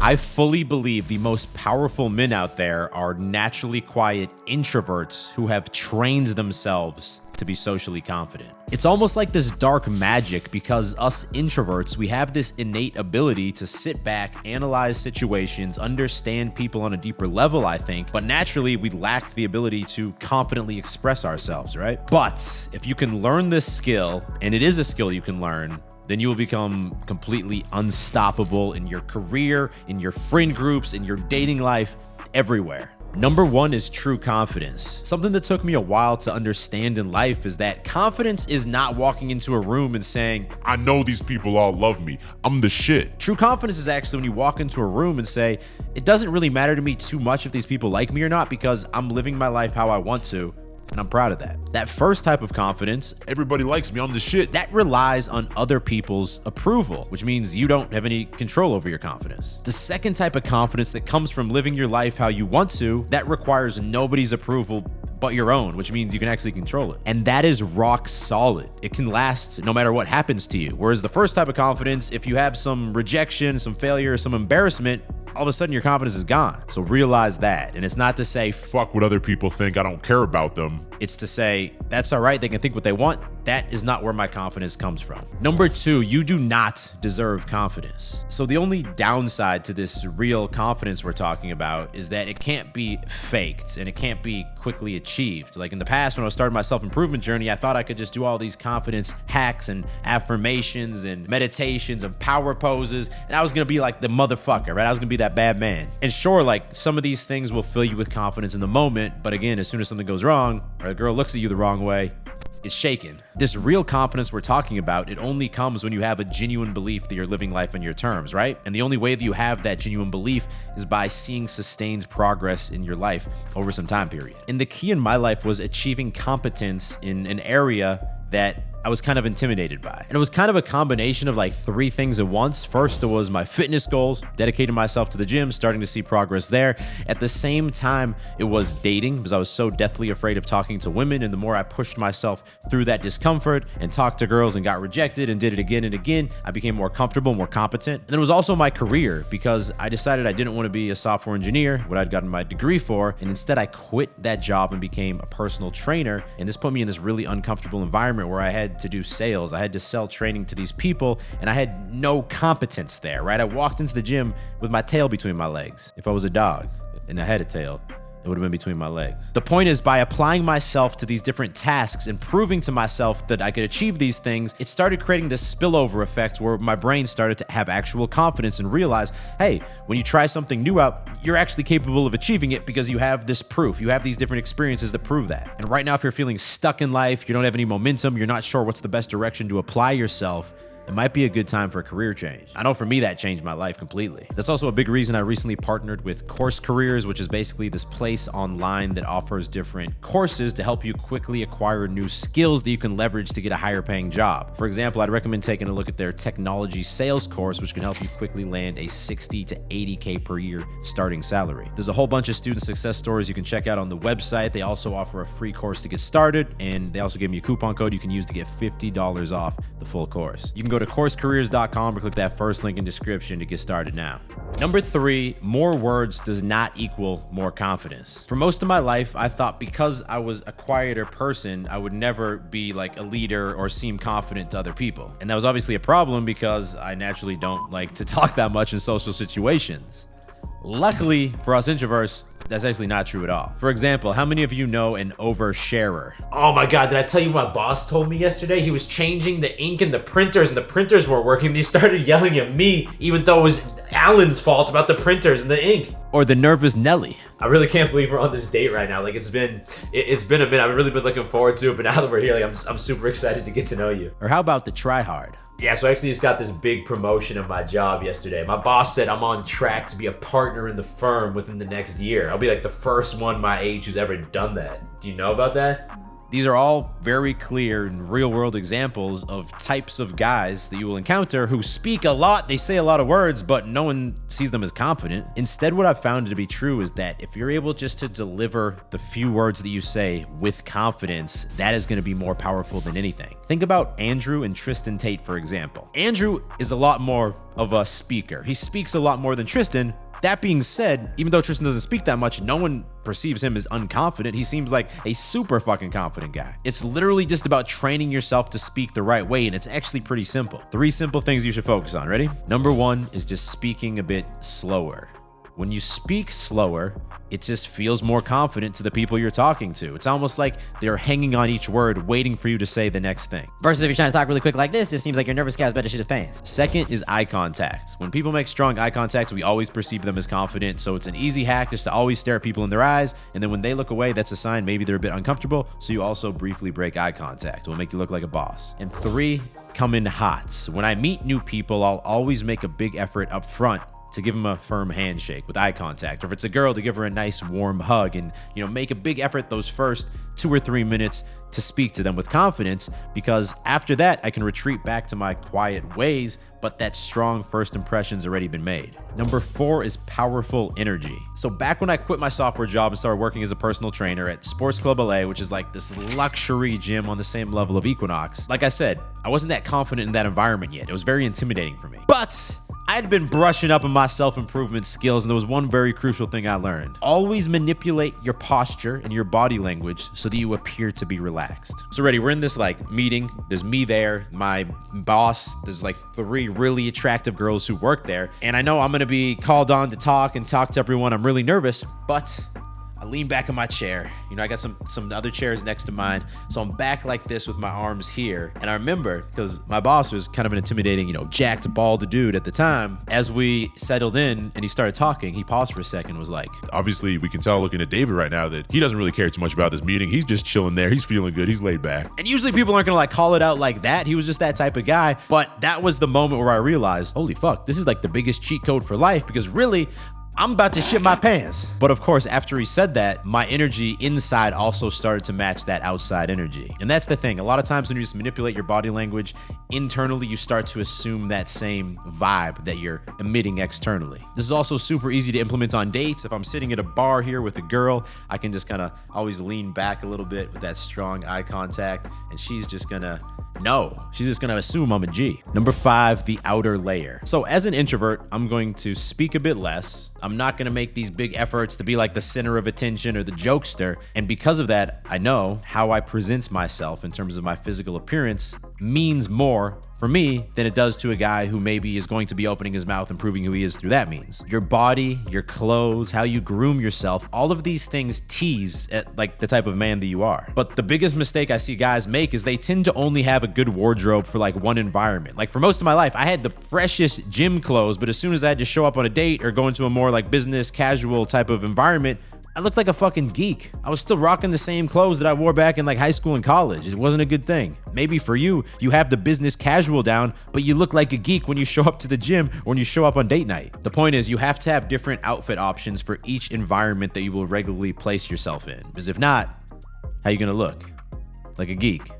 I fully believe the most powerful men out there are naturally quiet introverts who have trained themselves to be socially confident. It's almost like this dark magic because us introverts, we have this innate ability to sit back, analyze situations, understand people on a deeper level, I think, but naturally we lack the ability to confidently express ourselves, right? But if you can learn this skill, and it is a skill you can learn, then you will become completely unstoppable in your career, in your friend groups, in your dating life, everywhere. Number one is true confidence. Something that took me a while to understand in life is that confidence is not walking into a room and saying, I know these people all love me. I'm the shit. True confidence is actually when you walk into a room and say, it doesn't really matter to me too much if these people like me or not because I'm living my life how I want to. And I'm proud of that. That first type of confidence, everybody likes me, I'm the shit. That relies on other people's approval, which means you don't have any control over your confidence. The second type of confidence that comes from living your life how you want to, that requires nobody's approval but your own, which means you can actually control it. And that is rock solid. It can last no matter what happens to you. Whereas the first type of confidence, if you have some rejection, some failure, some embarrassment, all of a sudden your confidence is gone. So realize that. And it's not to say, fuck what other people think, I don't care about them. It's to say, that's all right, they can think what they want. That is not where my confidence comes from. Number two, you do not deserve confidence. So the only downside to this real confidence we're talking about is that it can't be faked and it can't be quickly achieved. Like in the past, when I started my self-improvement journey, I thought I could just do all these confidence hacks and affirmations and meditations and power poses, and I was gonna be like the motherfucker, right? I was gonna be that bad man. And sure, like some of these things will fill you with confidence in the moment, but again, as soon as something goes wrong or a girl looks at you the wrong way, it's shaken. This real confidence we're talking about, it only comes when you have a genuine belief that you're living life on your terms, right? And the only way that you have that genuine belief is by seeing sustained progress in your life over some time period. And the key in my life was achieving competence in an area that I was kind of intimidated by. And it was kind of a combination of like three things at once. First, it was my fitness goals, dedicating myself to the gym, starting to see progress there. At the same time, it was dating because I was so deathly afraid of talking to women. And the more I pushed myself through that discomfort and talked to girls and got rejected and did it again and again, I became more comfortable, more competent. And it was also my career because I decided I didn't want to be a software engineer, what I'd gotten my degree for. And instead I quit that job and became a personal trainer. And this put me in this really uncomfortable environment where I had to do sales. I had to sell training to these people and I had no competence there, right? I walked into the gym with my tail between my legs. If I was a dog and I had a tail, it would have been between my legs. The point is, by applying myself to these different tasks and proving to myself that I could achieve these things, it started creating this spillover effect where my brain started to have actual confidence and realize, hey, when you try something new out, you're actually capable of achieving it because you have this proof. You have these different experiences that prove that. And right now, if you're feeling stuck in life, you don't have any momentum, you're not sure what's the best direction to apply yourself, it might be a good time for a career change. I know for me, that changed my life completely. That's also a big reason I recently partnered with Course Careers, which is basically this place online that offers different courses to help you quickly acquire new skills that you can leverage to get a higher paying job. For example, I'd recommend taking a look at their technology sales course, which can help you quickly land a 60 to 80K per year starting salary. There's a whole bunch of student success stories you can check out on the website. They also offer a free course to get started, and they also give me a coupon code you can use to get $50 off the full course. You can go to coursecareers.com or click that first link in description to get started now. Number three, more words does not equal more confidence. For most of my life, I thought because I was a quieter person, I would never be like a leader or seem confident to other people. And that was obviously a problem because I naturally don't like to talk that much in social situations. Luckily for us introverts, that's actually not true at all. For example, how many of you know an oversharer? Oh my God, did I tell you my boss told me yesterday? He was changing the ink in the printers and the printers weren't working. He started yelling at me, even though it was Alan's fault about the printers and the ink. Or the nervous Nelly. I really can't believe we're on this date right now. Like it's been a minute. I've really been looking forward to it, but now that we're here, like I'm super excited to get to know you. Or how about the try hard? Yeah, so I actually just got this big promotion of my job yesterday. My boss said I'm on track to be a partner in the firm within the next year. I'll be like the first one my age who's ever done that. Do you know about that? These are all very clear and real world examples of types of guys that you will encounter who speak a lot, they say a lot of words, but no one sees them as confident. Instead, what I've found to be true is that if you're able just to deliver the few words that you say with confidence, that is going to be more powerful than anything. Think about Andrew and Tristan Tate, for example. Andrew is a lot more of a speaker. He speaks a lot more than Tristan. That being said, even though Tristan doesn't speak that much, no one perceives him as unconfident. He seems like a super fucking confident guy. It's literally just about training yourself to speak the right way, and it's actually pretty simple. 3 simple things you should focus on. Ready? Number 1 is just speaking a bit slower. When you speak slower, it just feels more confident to the people you're talking to. It's almost like they're hanging on each word, waiting for you to say the next thing. Versus if you're trying to talk really quick like this, it seems like your nervous guy's better shit his pants. Second is eye contact. When people make strong eye contact, we always perceive them as confident. So it's an easy hack just to always stare at people in their eyes. And then when they look away, that's a sign maybe they're a bit uncomfortable. So you also briefly break eye contact. It will make you look like a boss. And 3, come in hot. When I meet new people, I'll always make a big effort up front to give them a firm handshake with eye contact, or if it's a girl, to give her a nice warm hug, and make a big effort those first 2 or 3 minutes to speak to them with confidence, because after that I can retreat back to my quiet ways, but that strong first impression's already been made. Number 4 is powerful energy. So back when I quit my software job and started working as a personal trainer at Sports Club LA, which is like this luxury gym on the same level of Equinox, like I said, I wasn't that confident in that environment yet. It was very intimidating for me. But I had been brushing up on my self-improvement skills, and there was one very crucial thing I learned. Always manipulate your posture and your body language so that you appear to be relaxed. So ready, we're in this meeting. There's me there, my boss, there's 3 really attractive girls who work there, and I know I'm gonna be called on to talk to everyone. I'm really nervous, but I lean back in my chair. I got some other chairs next to mine. So I'm back like this with my arms here. And I remember, because my boss was kind of an intimidating, jacked, bald dude at the time. As we settled in and he started talking, he paused for a second and was like, Obviously, we can tell looking at David right now that he doesn't really care too much about this meeting. He's just chilling there. He's feeling good. He's laid back. and usually people aren't gonna call it out like that. He was just that type of guy. But that was the moment where I realized, holy fuck, this is the biggest cheat code for life, because really, I'm about to shit my pants. But of course, after he said that, my energy inside also started to match that outside energy. And that's the thing. A lot of times when you just manipulate your body language, internally you start to assume that same vibe that you're emitting externally. This is also super easy to implement on dates. If I'm sitting at a bar here with a girl, I can just kind of always lean back a little bit with that strong eye contact, and she's just gonna assume I'm a G. Number 5, the outer layer. So as an introvert, I'm going to speak a bit less. I'm not gonna make these big efforts to be the center of attention or the jokester. And because of that, I know how I present myself in terms of my physical appearance means more for me than it does to a guy who maybe is going to be opening his mouth and proving who he is through that means. Your body, your clothes, how you groom yourself, all of these things tease at the type of man that you are. But the biggest mistake I see guys make is they tend to only have a good wardrobe for one environment. For most of my life, I had the freshest gym clothes, but as soon as I had to show up on a date or go into a more business casual type of environment, I looked like a fucking geek. I was still rocking the same clothes that I wore back in high school and college. It wasn't a good thing. Maybe for you, you have the business casual down, but you look like a geek when you show up to the gym or when you show up on date night. The point is, you have to have different outfit options for each environment that you will regularly place yourself in. Because if not, how you gonna look? Like a geek.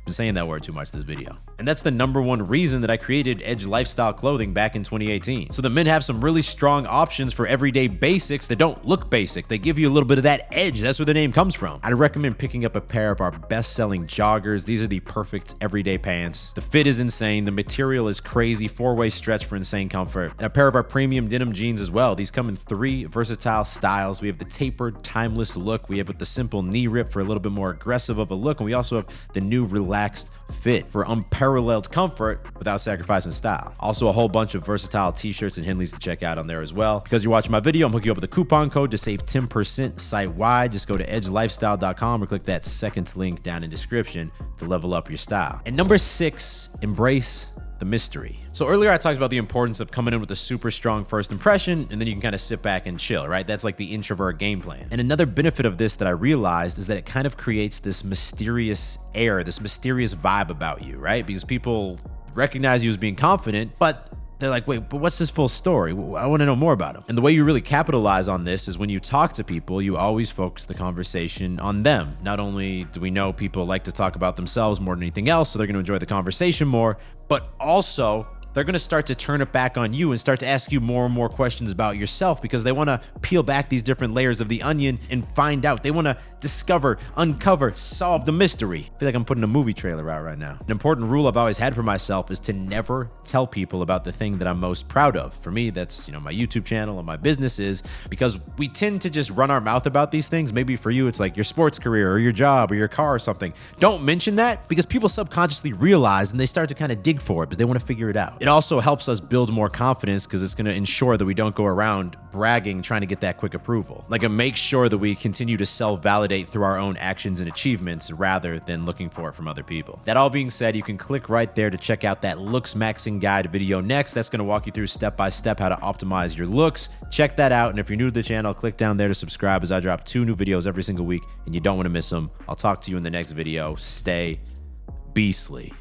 Been saying that word too much this video. And that's the number 1 reason that I created Edge Lifestyle Clothing back in 2018. So the men have some really strong options for everyday basics that don't look basic. They give you a little bit of that edge. That's where the name comes from. I'd recommend picking up a pair of our best-selling joggers. These are the perfect everyday pants. The fit is insane. The material is crazy. 4-way stretch for insane comfort. And a pair of our premium denim jeans as well. These come in 3 versatile styles. We have the tapered, timeless look. We have with the simple knee rip for a little bit more aggressive of a look. And we also have the new relaxed fit for unparalleled comfort without sacrificing style. Also a whole bunch of versatile t-shirts and Henleys to check out on there as well. Because you're watching my video, I'm hooking you up with a coupon code to save 10% site-wide. Just go to edgelifestyle.com or click that second link down in description to level up your style. And number 6, embrace the mystery. So earlier I talked about the importance of coming in with a super strong first impression, and then you can kind of sit back and chill, right? That's the introvert game plan. And another benefit of this that I realized is that it kind of creates this mysterious air, this mysterious vibe about you, right? Because people recognize you as being confident, but they're like, wait, but what's his full story? I want to know more about him. And the way you really capitalize on this is when you talk to people, you always focus the conversation on them. Not only do we know people like to talk about themselves more than anything else, so they're going to enjoy the conversation more, but also they're going to start to turn it back on you and start to ask you more and more questions about yourself because they want to peel back these different layers of the onion and find out. They want to discover, uncover, solve the mystery. I feel like I'm putting a movie trailer out right now. An important rule I've always had for myself is to never tell people about the thing that I'm most proud of. For me, that's, my YouTube channel and my businesses, because we tend to just run our mouth about these things. Maybe for you, it's like your sports career or your job or your car or something. Don't mention that because people subconsciously realize and they start to kind of dig for it because they want to figure it out. It also helps us build more confidence because it's going to ensure that we don't go around bragging, trying to get that quick approval. Like it makes sure that we continue to self-validate through our own actions and achievements rather than looking for it from other people. That all being said, you can click right there to check out that looks maxing guide video next. That's going to walk you through step by step how to optimize your looks. Check that out. And if you're new to the channel, click down there to subscribe as I drop 2 new videos every single week and you don't want to miss them. I'll talk to you in the next video. Stay beastly.